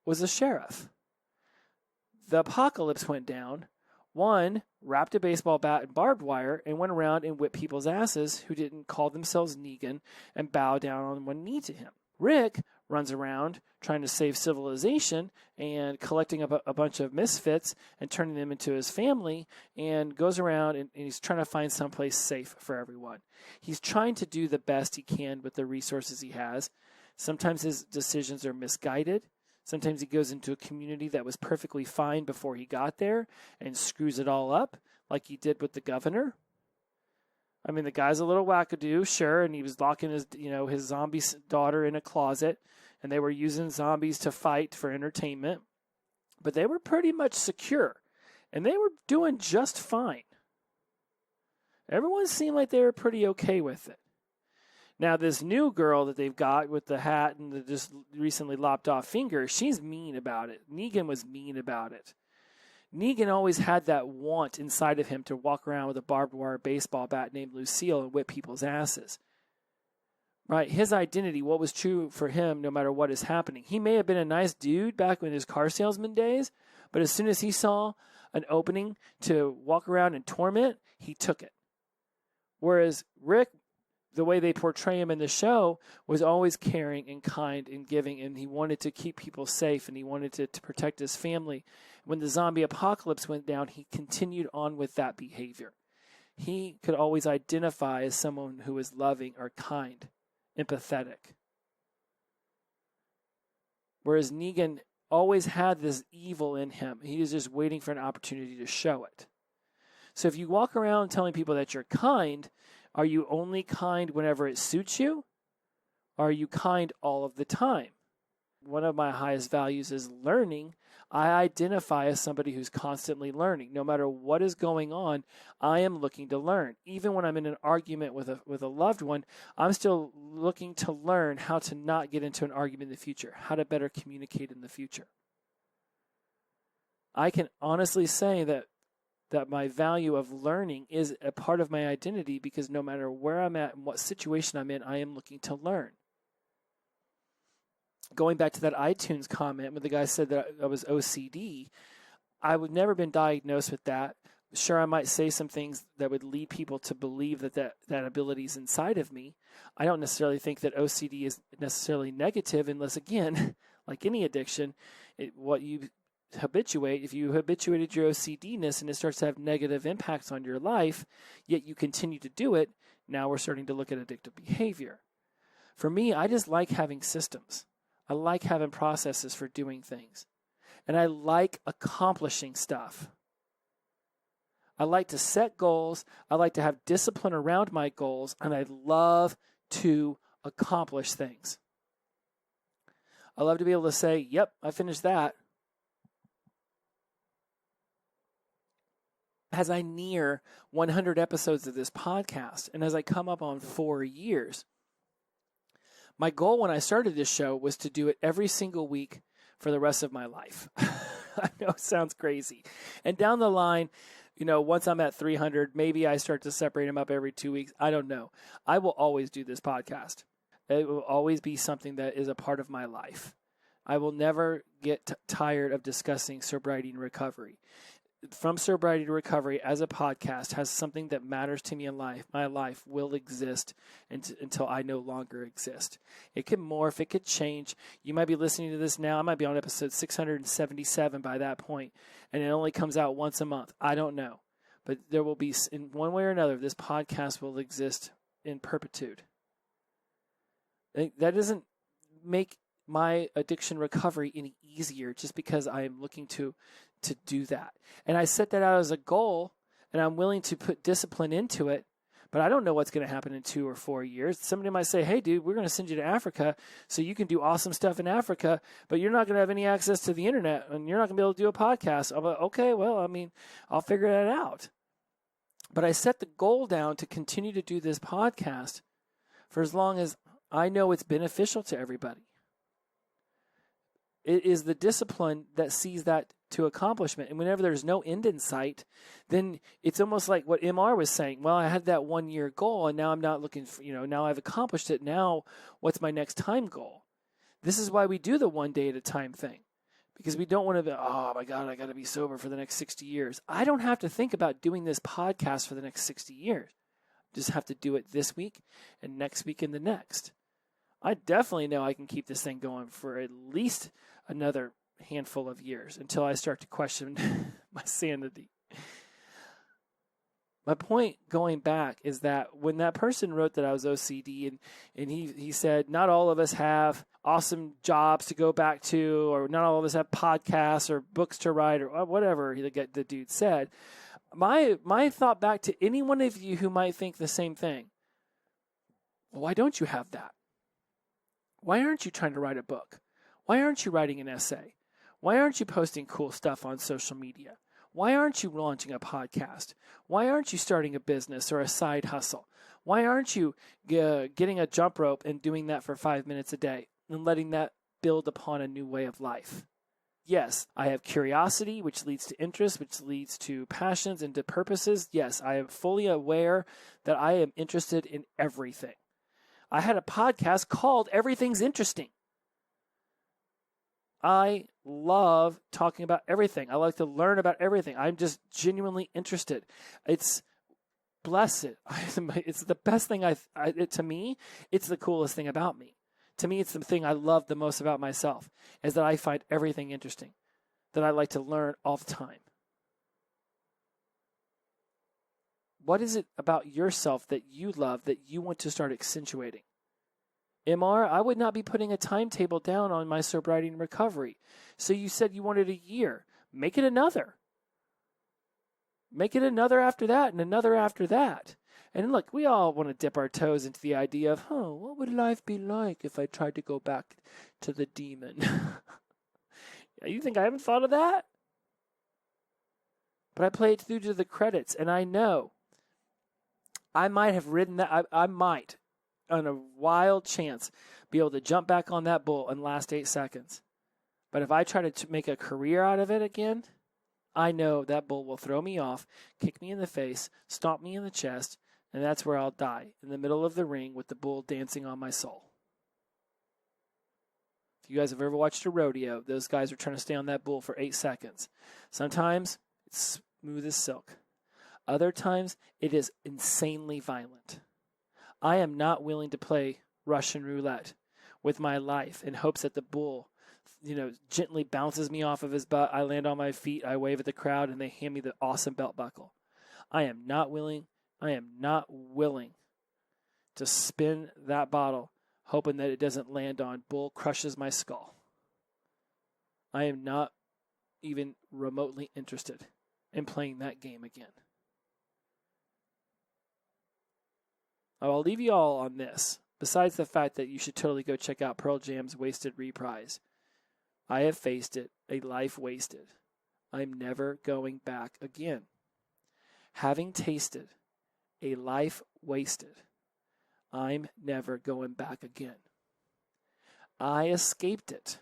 A: was a sheriff. The apocalypse went down. One wrapped a baseball bat in barbed wire and went around and whipped people's asses who didn't call themselves Negan and bow down on one knee to him. Rick runs around trying to save civilization and collecting a bunch of misfits and turning them into his family, and goes around and he's trying to find someplace safe for everyone. He's trying to do the best he can with the resources he has. Sometimes his decisions are misguided. Sometimes he goes into a community that was perfectly fine before he got there and screws it all up, like he did with the governor. I mean, the guy's a little wackadoo, sure, and he was locking his zombie daughter in a closet, and they were using zombies to fight for entertainment. But they were pretty much secure, and they were doing just fine. Everyone seemed like they were pretty okay with it. Now, this new girl that they've got with the hat and the just recently lopped off finger, she's mean about it. Negan was mean about it. Negan always had that want inside of him to walk around with a barbed wire baseball bat named Lucille and whip people's asses. Right? His identity, what was true for him no matter what is happening. He may have been a nice dude back in his car salesman days, but as soon as he saw an opening to walk around and torment, he took it. Whereas Rick, the way they portray him in the show, was always caring and kind and giving, and he wanted to keep people safe, and he wanted to protect his family. When the zombie apocalypse went down, he continued on with that behavior. He could always identify as someone who was loving or kind, empathetic. Whereas Negan always had this evil in him. He was just waiting for an opportunity to show it. So if you walk around telling people that you're kind, are you only kind whenever it suits you? Or are you kind all of the time? One of my highest values is learning. I identify as somebody who's constantly learning. No matter what is going on, I am looking to learn. Even when I'm in an argument with a loved one, I'm still looking to learn how to not get into an argument in the future, how to better communicate in the future. I can honestly say that my value of learning is a part of my identity, because no matter where I'm at and what situation I'm in, I am looking to learn. Going back to that iTunes comment when the guy said that I was OCD, I would never been diagnosed with that. Sure, I might say some things that would lead people to believe that ability is inside of me. I don't necessarily think that OCD is necessarily negative, unless, again, like any addiction, what you habituate, if you habituated your OCD-ness and it starts to have negative impacts on your life, yet you continue to do it, now we're starting to look at addictive behavior. For me, I just like having systems. I like having processes for doing things. And I like accomplishing stuff. I like to set goals. I like to have discipline around my goals. And I love to accomplish things. I love to be able to say, yep, I finished that. As I near 100 episodes of this podcast, and as I come up on 4 years, my goal when I started this show was to do it every single week for the rest of my life. I know it sounds crazy. And down the line, once I'm at 300, maybe I start to separate them up every 2 weeks. I don't know. I will always do this podcast. It will always be something that is a part of my life. I will never get tired of discussing sobriety and recovery. From Sobriety to Recovery as a podcast has something that matters to me in life. My life will exist until I no longer exist. It could morph. It could change. You might be listening to this now. I might be on episode 677 by that point, and it only comes out once a month. I don't know. But there will be, in one way or another, this podcast will exist in perpetuity. That doesn't make my addiction recovery any easier just because I am looking to do that. And I set that out as a goal, and I'm willing to put discipline into it, but I don't know what's going to happen in 2 or 4 years. Somebody might say, hey, dude, we're going to send you to Africa so you can do awesome stuff in Africa, but you're not going to have any access to the internet, and you're not going to be able to do a podcast. I'm like, okay, well, I mean, I'll figure that out. But I set the goal down to continue to do this podcast for as long as I know it's beneficial to everybody. It is the discipline that sees that to accomplishment. And whenever there's no end in sight, then it's almost like what MR was saying. Well, I had that 1 year goal, and now I'm not looking for, now I've accomplished it. Now what's my next time goal? This is why we do the 1 day at a time thing, because we don't want to be, oh my God, I got to be sober for the next 60 years. I don't have to think about doing this podcast for the next 60 years. I just have to do it this week and next week and the next. I definitely know I can keep this thing going for at least another handful of years until I start to question my sanity. My point going back is that when that person wrote that I was OCD and he said, not all of us have awesome jobs to go back to, or not all of us have podcasts or books to write, or whatever the dude said, my thought back to any one of you who might think the same thing. Well, why don't you have that? Why aren't you trying to write a book? Why aren't you writing an essay? Why aren't you posting cool stuff on social media? Why aren't you launching a podcast? Why aren't you starting a business or a side hustle? Why aren't you getting a jump rope and doing that for 5 minutes a day and letting that build upon a new way of life? Yes, I have curiosity, which leads to interest, which leads to passions and to purposes. Yes, I am fully aware that I am interested in everything. I had a podcast called Everything's Interesting. I love talking about everything. I like to learn about everything. I'm just genuinely interested. It's blessed. It's the best thing to me, it's the coolest thing about me. To me, it's the thing I love the most about myself, is that I find everything interesting, that I like to learn all the time. What is it about yourself that you love that you want to start accentuating? MR, I would not be putting a timetable down on my sobriety and recovery. So you said you wanted a year. Make it another. Make it another after that and another after that. And look, we all want to dip our toes into the idea of, what would life be like if I tried to go back to the demon? You think I haven't thought of that? But I play it through to the credits, and I know I might have ridden that. I might, on a wild chance, be able to jump back on that bull in the last 8 seconds. But if I try to make a career out of it again, I know that bull will throw me off, kick me in the face, stomp me in the chest, and that's where I'll die, in the middle of the ring with the bull dancing on my soul. If you guys have ever watched a rodeo, those guys are trying to stay on that bull for 8 seconds. Sometimes it's smooth as silk. Other times it is insanely violent. I am not willing to play Russian roulette with my life in hopes that the bull, gently bounces me off of his butt. I land on my feet. I wave at the crowd, and they hand me the awesome belt buckle. I am not willing to spin that bottle hoping that it doesn't land on bull crushes my skull. I am not even remotely interested in playing that game again. I'll leave you all on this, besides the fact that you should totally go check out Pearl Jam's Wasted Reprise. I have faced it, a life wasted. I'm never going back again. Having tasted a life wasted, I'm never going back again. I escaped it.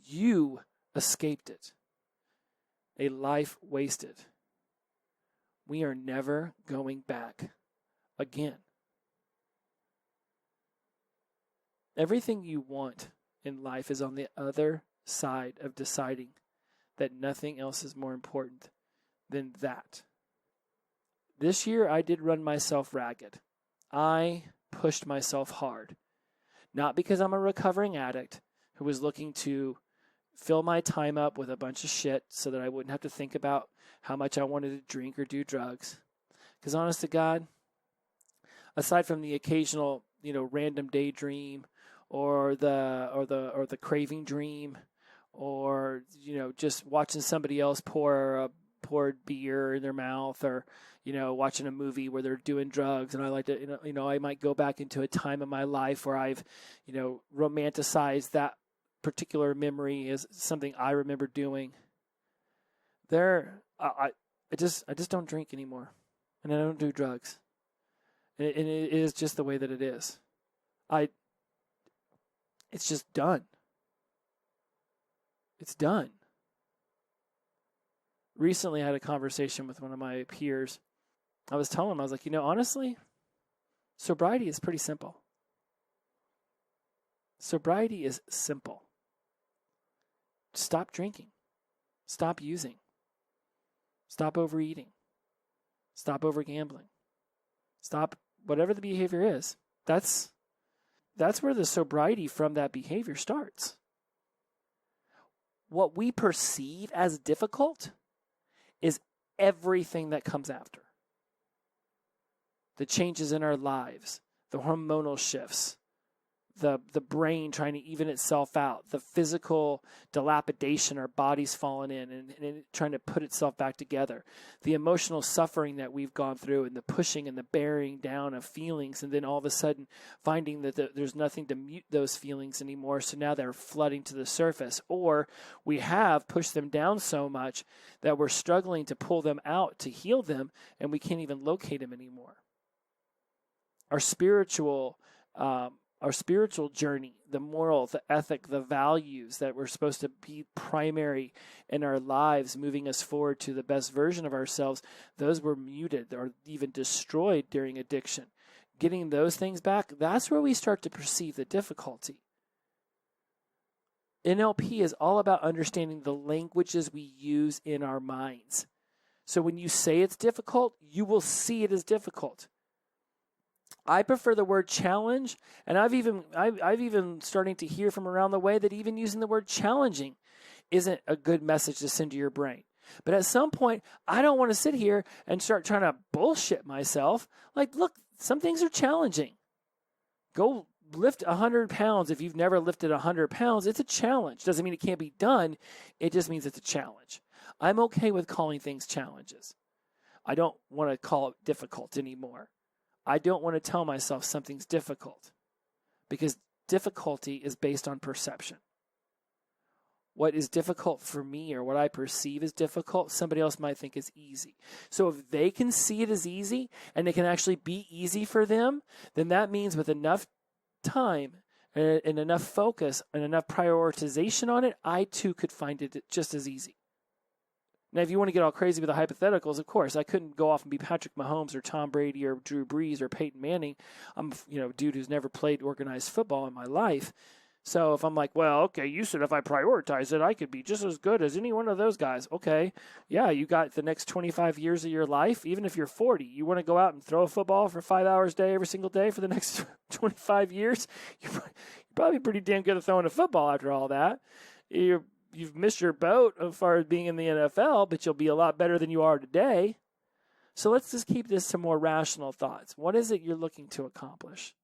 A: You escaped it. A life wasted. We are never going back again. Everything you want in life is on the other side of deciding that nothing else is more important than that. This year, I did run myself ragged. I pushed myself hard. Not because I'm a recovering addict who was looking to fill my time up with a bunch of shit so that I wouldn't have to think about how much I wanted to drink or do drugs. Because honest to God, aside from the occasional, random daydream or the craving dream, or, just watching somebody else pour beer in their mouth, or, watching a movie where they're doing drugs. And I like to, I might go back into a time in my life where I've, romanticized that particular memory as something I remember doing. I just don't drink anymore, and I don't do drugs. And it is just the way that it is. It's just done. It's done. Recently, I had a conversation with one of my peers. I was telling him, I was like, honestly, sobriety is pretty simple. Sobriety is simple. Stop drinking. Stop using. Stop overeating. Stop overgambling. Stop whatever the behavior is. That's where the sobriety from that behavior starts. What we perceive as difficult is everything that comes after. The changes in our lives, the hormonal shifts, the brain trying to even itself out, the physical dilapidation our body's fallen in and trying to put itself back together, the emotional suffering that we've gone through, and the pushing and the bearing down of feelings, and then all of a sudden finding that there's nothing to mute those feelings anymore, so now they're flooding to the surface, or we have pushed them down so much that we're struggling to pull them out to heal them, and we can't even locate them anymore. Our spiritual journey, the moral, the ethic, the values that were supposed to be primary in our lives, moving us forward to the best version of ourselves, those were muted or even destroyed during addiction. Getting those things back, that's where we start to perceive the difficulty. NLP is all about understanding the languages we use in our minds. So when you say it's difficult, you will see it as difficult. I prefer the word challenge, and I've even starting to hear from around the way that even using the word challenging isn't a good message to send to your brain. But at some point, I don't want to sit here and start trying to bullshit myself. Like, look, some things are challenging. Go lift 100 pounds if you've never lifted 100 pounds. It's a challenge. Doesn't mean it can't be done. It just means it's a challenge. I'm okay with calling things challenges. I don't want to call it difficult anymore. I don't want to tell myself something's difficult, because difficulty is based on perception. What is difficult for me, or what I perceive as difficult, somebody else might think is easy. So if they can see it as easy, and it can actually be easy for them, then that means with enough time and enough focus and enough prioritization on it, I too could find it just as easy. Now, if you want to get all crazy with the hypotheticals, of course, I couldn't go off and be Patrick Mahomes or Tom Brady or Drew Brees or Peyton Manning. I'm a dude who's never played organized football in my life. So if I'm like, well, okay, you said if I prioritize it, I could be just as good as any one of those guys. Okay, yeah, you got the next 25 years of your life. Even if you're 40, you want to go out and throw a football for 5 hours a day every single day for the next 25 years? You're probably pretty damn good at throwing a football after all that. You've missed your boat as far as being in the NFL, but you'll be a lot better than you are today. So let's just keep this to more rational thoughts. What is it you're looking to accomplish?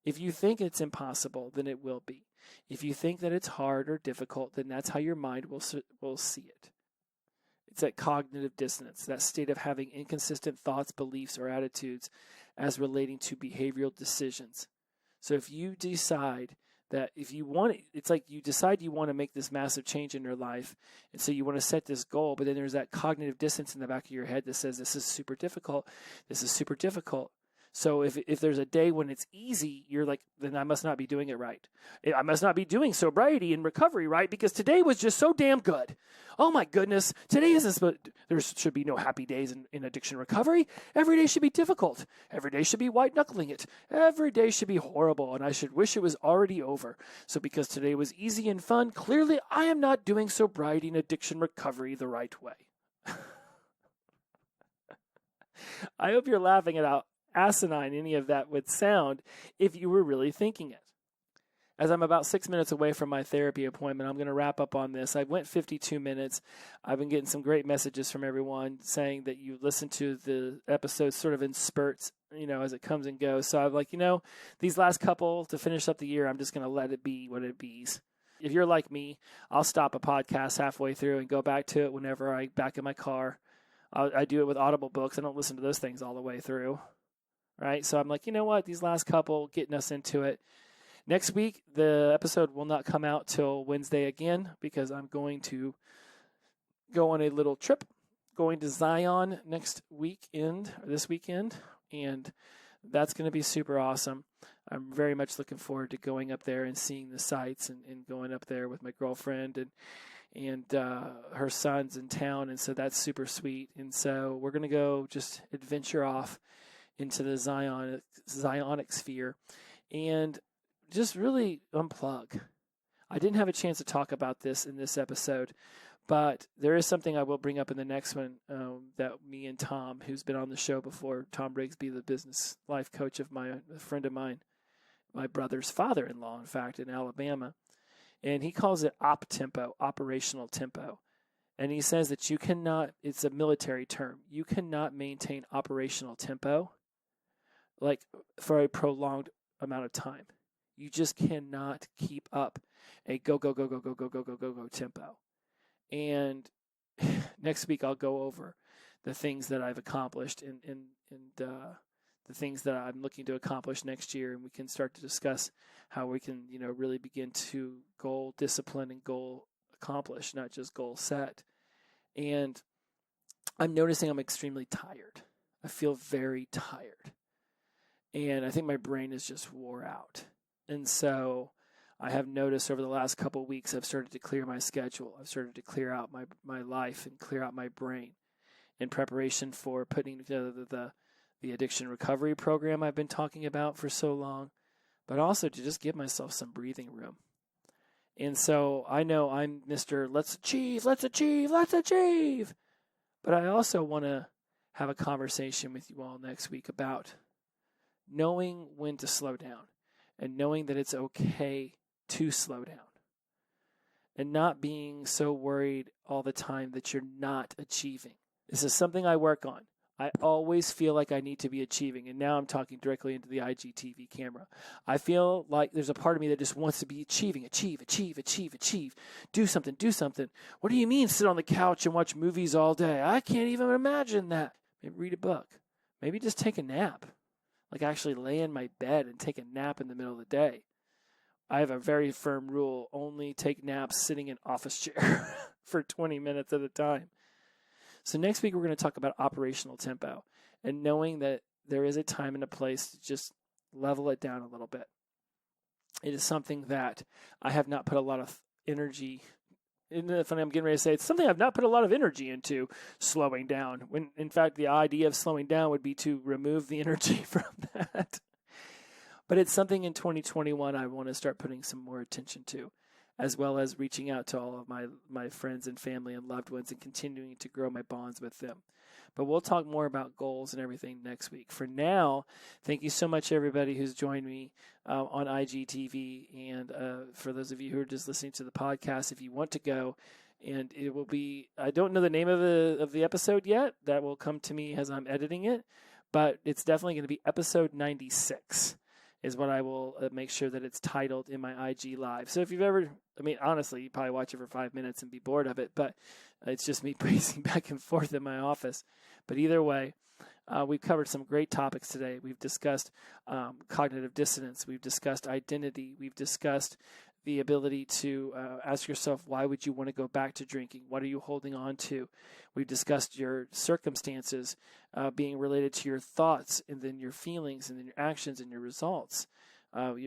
A: If you think it's impossible, then it will be. If you think that it's hard or difficult, then that's how your mind will see it. It's that cognitive dissonance, that state of having inconsistent thoughts, beliefs, or attitudes as relating to behavioral decisions. So if you decide that if you want it, it's like you decide you want to make this massive change in your life, and so you want to set this goal, but then there's that cognitive dissonance in the back of your head that says, this is super difficult, this is super difficult. So if there's a day when it's easy, you're like, then I must not be doing it right. I must not be doing sobriety and recovery right, because today was just so damn good. Oh my goodness, today isn't, there should be no happy days in addiction recovery. Every day should be difficult. Every day should be white knuckling it. Every day should be horrible, and I should wish it was already over. So because today was easy and fun, clearly I am not doing sobriety and addiction recovery the right way. I hope you're laughing at how asinine any of that would sound if you were really thinking it. As I'm about 6 minutes away from my therapy appointment, I'm going to wrap up on this. I went 52 minutes. I've been getting some great messages from everyone saying that you listen to the episodes sort of in spurts as it comes and goes. So I'm like, these last couple to finish up the year, I'm just going to let it be what it be's. If you're like me, I'll stop a podcast halfway through and go back to it whenever I back in my car. I do it with Audible books. I don't listen to those things all the way through, right? So I'm like, you know what? These last couple, getting us into it. Next week, the episode will not come out till Wednesday again because I'm going to go on a little trip, going to Zion this weekend, and that's going to be super awesome. I'm very much looking forward to going up there and seeing the sights and going up there with my girlfriend and her son's in town, and so that's super sweet. And so we're going to go just adventure off into the Zionic sphere and just really unplug. I didn't have a chance to talk about this in this episode, but there is something I will bring up in the next one that me and Tom, who's been on the show before, Tom Brigsby, the business life coach of a friend of mine, my brother's father-in-law, in fact, in Alabama, and he calls it op-tempo, operational tempo. And he says that you cannot, it's a military term, you cannot maintain operational tempo like for a prolonged amount of time. You just cannot keep up a go tempo. And next week I'll go over the things that I've accomplished and the things that I'm looking to accomplish next year, and we can start to discuss how we can, really begin to goal discipline and goal accomplish, not just goal set. And I'm noticing I'm extremely tired. I feel very tired. And I think my brain is just wore out. And so I have noticed over the last couple of weeks, I've started to clear my schedule. I've started to clear out my life and clear out my brain in preparation for putting together the addiction recovery program I've been talking about for so long, but also to just give myself some breathing room. And so I know I'm Mr. Let's achieve. But I also want to have a conversation with you all next week about knowing when to slow down and knowing that it's okay to slow down and not being so worried all the time that you're not achieving. This is something I work on. I always feel like I need to be achieving, and now I'm talking directly into the IGTV camera. I feel like there's a part of me that just wants to be achieving, achieve. Do something. What do you mean sit on the couch and watch movies all day? I can't even imagine that. Maybe read a book. Maybe just take a nap. Like actually lay in my bed and take a nap in the middle of the day. I have a very firm rule, only take naps sitting in office chair for 20 minutes at a time. So next week we're going to talk about operational tempo and knowing that there is a time and a place to just level it down a little bit. It is something that I have not put a lot of energy in. Funny, I'm getting ready to say it's something I've not put a lot of energy into slowing down. When in fact the idea of slowing down would be to remove the energy from that. But it's something in 2021 I want to start putting some more attention to, as well as reaching out to all of my friends and family and loved ones and continuing to grow my bonds with them. But we'll talk more about goals and everything next week. For now, thank you so much, everybody who's joined me on IGTV. And for those of you who are just listening to the podcast, if you want to go, and it will be, I don't know the name of the episode yet. That will come to me as I'm editing it. But it's definitely going to be episode 96. Is what I will make sure that it's titled in my IG Live. So if you've ever, honestly, you probably watch it for 5 minutes and be bored of it, but it's just me pacing back and forth in my office. But either way, we've covered some great topics today. We've discussed cognitive dissonance. We've discussed identity. We've discussed the ability to ask yourself, why would you want to go back to drinking? What are you holding on to? We've discussed your circumstances being related to your thoughts and then your feelings and then your actions and your results.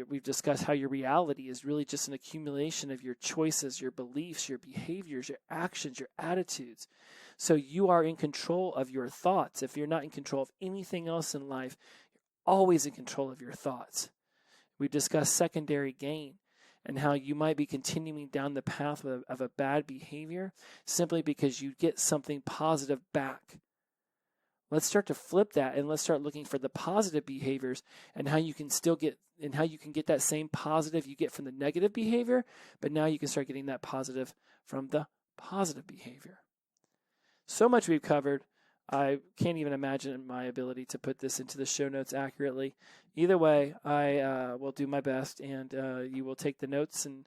A: We've discussed how your reality is really just an accumulation of your choices, your beliefs, your behaviors, your actions, your attitudes. So you are in control of your thoughts. If you're not in control of anything else in life, you're always in control of your thoughts. We've discussed secondary gain and how you might be continuing down the path of a bad behavior simply because you get something positive back. Let's start to flip that and let's start looking for the positive behaviors and how you can get that same positive you get from the negative behavior, but now you can start getting that positive from the positive behavior. So much we've covered. I can't even imagine my ability to put this into the show notes accurately. Either way, I will do my best, and you will take the notes. And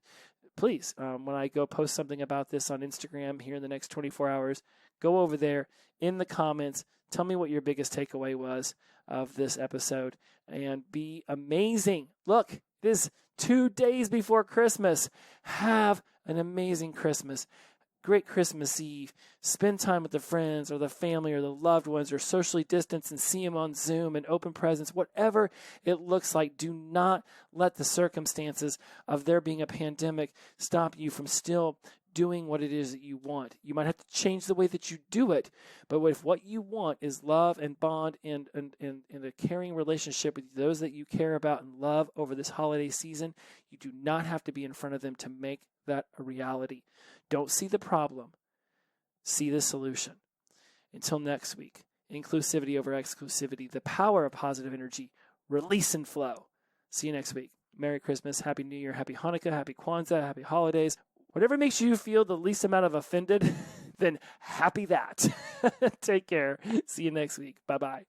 A: please, when I go post something about this on Instagram here in the next 24 hours, go over there in the comments. Tell me what your biggest takeaway was of this episode, and be amazing. Look, it is 2 days before Christmas. Have an amazing Christmas. Great Christmas Eve. Spend time with the friends or the family or the loved ones, or socially distance and see them on Zoom and open presents, whatever it looks like. Do not let the circumstances of there being a pandemic stop you from still doing what it is that you want. You might have to change the way that you do it, but if what you want is love and bond and a caring relationship with those that you care about and love over this holiday season, you do not have to be in front of them to make that a reality. Don't see the problem. See the solution. Until next week, inclusivity over exclusivity, the power of positive energy, release and flow. See you next week. Merry Christmas, Happy New Year, Happy Hanukkah, Happy Kwanzaa, Happy Holidays. Whatever makes you feel the least amount of offended, then happy that. Take care. See you next week. Bye-bye.